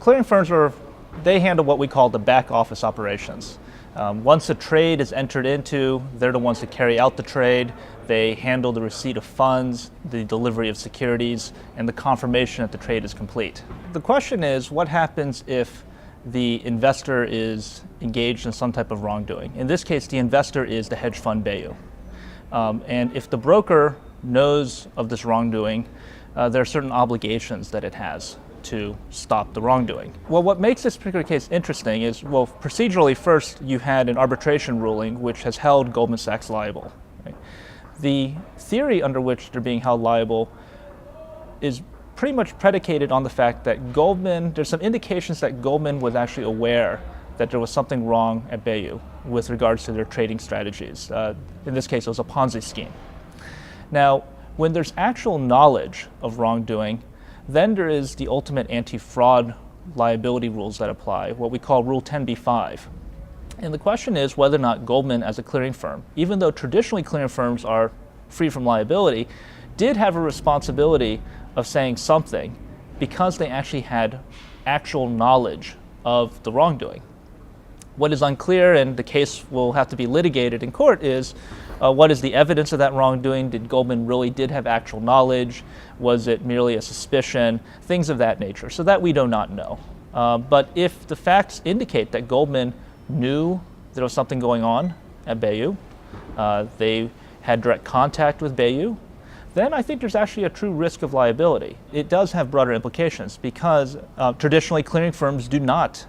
clearing firms they handle what we call the back office operations. Once a trade is entered into, they're the ones that carry out the trade. They handle the receipt of funds, the delivery of securities, and the confirmation that the trade is complete. The question is, what happens if the investor is engaged in some type of wrongdoing? In this case, the investor is the hedge fund Bayou. And if the broker knows of this wrongdoing, there are certain obligations that it has to stop the wrongdoing. Well, what makes this particular case interesting is, well, procedurally, first you had an arbitration ruling which has held Goldman Sachs liable. Right? The theory under which they're being held liable is pretty much predicated on the fact that there's some indications that Goldman was actually aware that there was something wrong at Bayou with regards to their trading strategies. In this case, it was a Ponzi scheme. Now, when there's actual knowledge of wrongdoing, then there is the ultimate anti-fraud liability rules that apply, what we call Rule 10b-5. And the question is whether or not Goldman, as a clearing firm, even though traditionally clearing firms are free from liability, did have a responsibility of saying something because they actually had actual knowledge of the wrongdoing. What is unclear, and the case will have to be litigated in court, is what is the evidence of that wrongdoing? Did Goldman really did have actual knowledge? Was it merely a suspicion? Things of that nature. So that we do not know. But if the facts indicate that Goldman knew there was something going on at Bayou, they had direct contact with Bayou, then I think there's actually a true risk of liability. It does have broader implications because traditionally clearing firms do not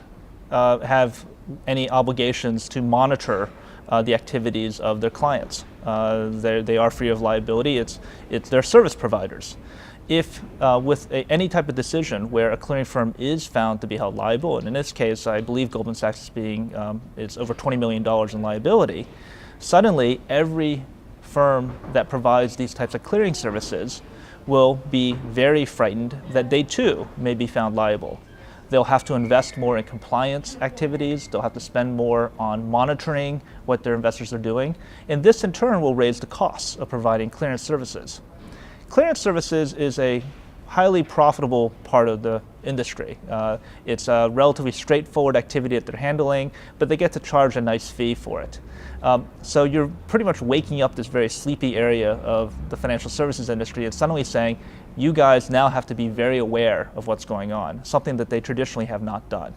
have any obligations to monitor the activities of their clients. They are free of liability. It's their service providers. If with any type of decision where a clearing firm is found to be held liable, and in this case I believe Goldman Sachs it's over $20 million in liability, suddenly every firm that provides these types of clearing services will be very frightened that they too may be found liable. They'll have to invest more in compliance activities. They'll have to spend more on monitoring what their investors are doing. And this in turn will raise the costs of providing clearance services. Clearance services is a highly profitable part of the industry. It's a relatively straightforward activity that they're handling, but they get to charge a nice fee for it. So you're pretty much waking up this very sleepy area of the financial services industry and suddenly saying, you guys now have to be very aware of what's going on, something that they traditionally have not done.